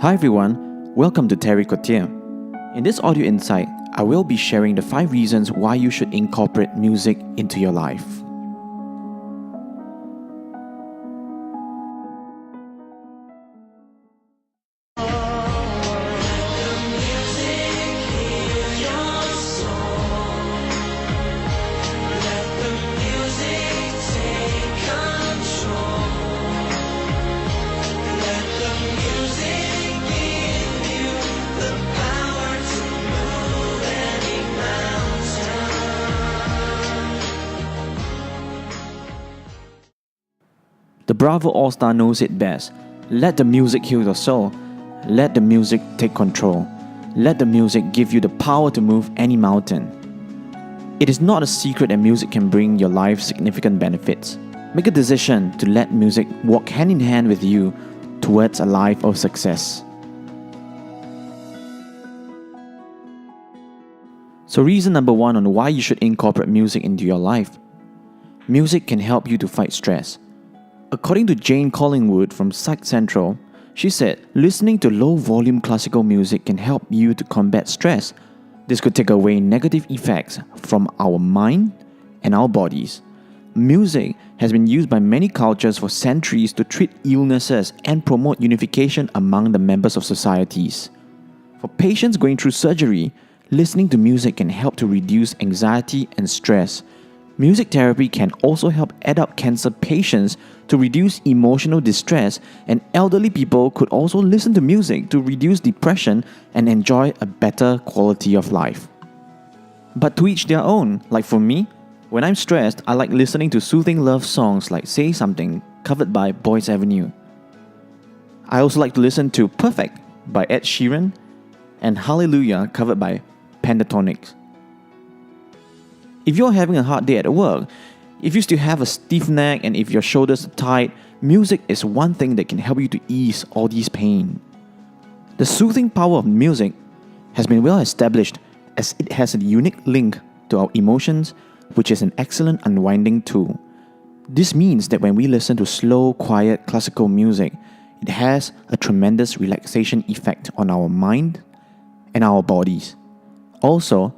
Hi everyone, welcome to TARY COURTIER. In this audio insight, I will be sharing the 5 reasons why you should incorporate music into your life. The Bravo All-Star knows it best. Let the music heal your soul. Let the music take control. Let the music give you the power to move any mountain. It is not a secret that music can bring your life significant benefits. Make a decision to let music walk hand in hand with you towards a life of success. So reason number 1 on why you should incorporate music into your life. Music can help you to fight stress. According to Jane Collingwood from Psych Central, she said, listening to low-volume classical music can help you to combat stress. This could take away negative effects from our mind and our bodies. Music has been used by many cultures for centuries to treat illnesses and promote unification among the members of societies. For patients going through surgery, listening to music can help to reduce anxiety and stress. Music therapy can also help adult cancer patients to reduce emotional distress, and elderly people could also listen to music to reduce depression and enjoy a better quality of life. But to each their own. Like for me, when I'm stressed, I like listening to soothing love songs like Say Something, covered by Boys Avenue. I also like to listen to Perfect by Ed Sheeran and Hallelujah, covered by Pentatonics. If you're having a hard day at work, if you still have a stiff neck and if your shoulders are tight, music is one thing that can help you to ease all these pain. The soothing power of music has been well established as it has a unique link to our emotions, which is an excellent unwinding tool. This means that when we listen to slow, quiet, classical music, it has a tremendous relaxation effect on our mind and our bodies. Also,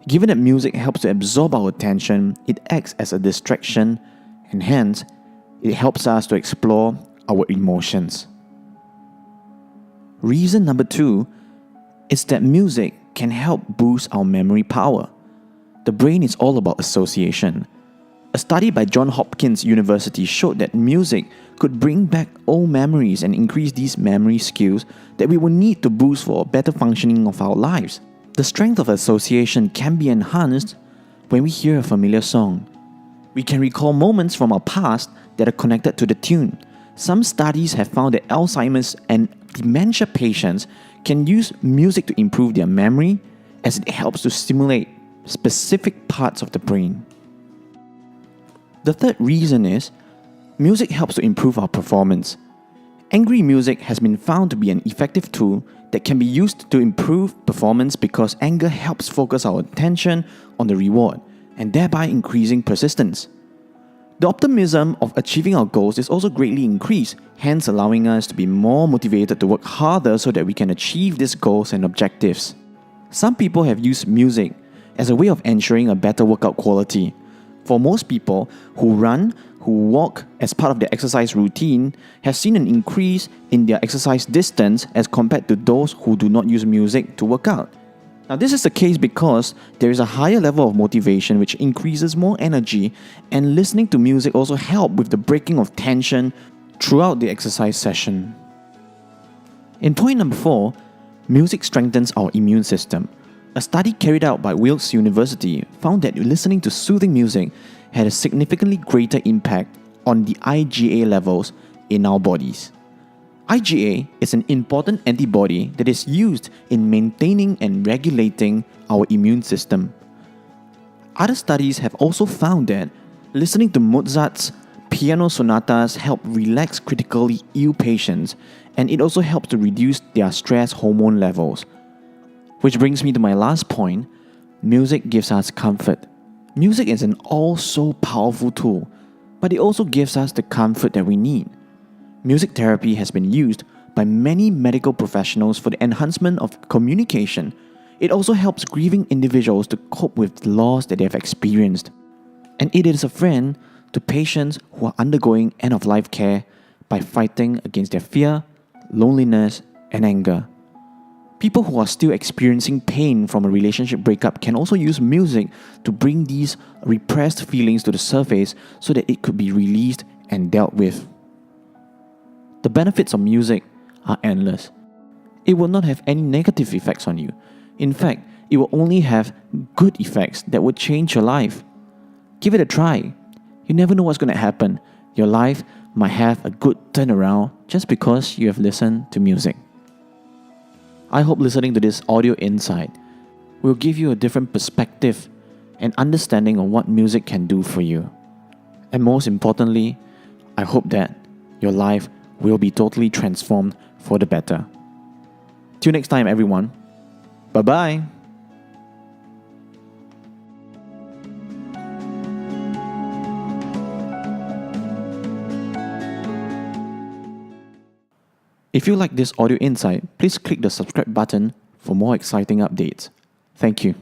given that music helps to absorb our attention, it acts as a distraction and hence, it helps us to explore our emotions. Reason number 2 is that music can help boost our memory power. The brain is all about association. A study by Johns Hopkins University showed that music could bring back old memories and increase these memory skills that we will need to boost for better functioning of our lives. The strength of association can be enhanced when we hear a familiar song. We can recall moments from our past that are connected to the tune. Some studies have found that Alzheimer's and dementia patients can use music to improve their memory as it helps to stimulate specific parts of the brain. The third reason is music helps to improve our performance. Angry music has been found to be an effective tool that can be used to improve performance because anger helps focus our attention on the reward and thereby increasing persistence. The optimism of achieving our goals is also greatly increased, hence allowing us to be more motivated to work harder so that we can achieve these goals and objectives. Some people have used music as a way of ensuring a better workout quality. For most people who run, who walk as part of their exercise routine, have seen an increase in their exercise distance as compared to those who do not use music to work out. Now this is the case because there is a higher level of motivation which increases more energy, and listening to music also helps with the breaking of tension throughout the exercise session. In point number 4, music strengthens our immune system. A study carried out by Wilkes University found that listening to soothing music had a significantly greater impact on the IgA levels in our bodies. IgA is an important antibody that is used in maintaining and regulating our immune system. Other studies have also found that listening to Mozart's piano sonatas help relax critically ill patients, and it also helps to reduce their stress hormone levels. Which brings me to my last point, music gives us comfort. Music is an all-so-powerful tool, but it also gives us the comfort that we need. Music therapy has been used by by many medical professionals for the enhancement of communication. It also helps grieving individuals to cope with the loss that they have experienced. And it is a friend to patients who are undergoing end-of-life care by fighting against their fear, loneliness, and anger. People who are still experiencing pain from a relationship breakup can also use music to bring these repressed feelings to the surface so that it could be released and dealt with. The benefits of music are endless. It will not have any negative effects on you. In fact, it will only have good effects that will change your life. Give it a try. You never know what's going to happen. Your life might have a good turnaround just because you have listened to music. I hope listening to this audio insight will give you a different perspective and understanding of what music can do for you. And most importantly, I hope that your life will be totally transformed for the better. Till next time, everyone. Bye-bye. If you like this audio insight, please click the subscribe button for more exciting updates. Thank you.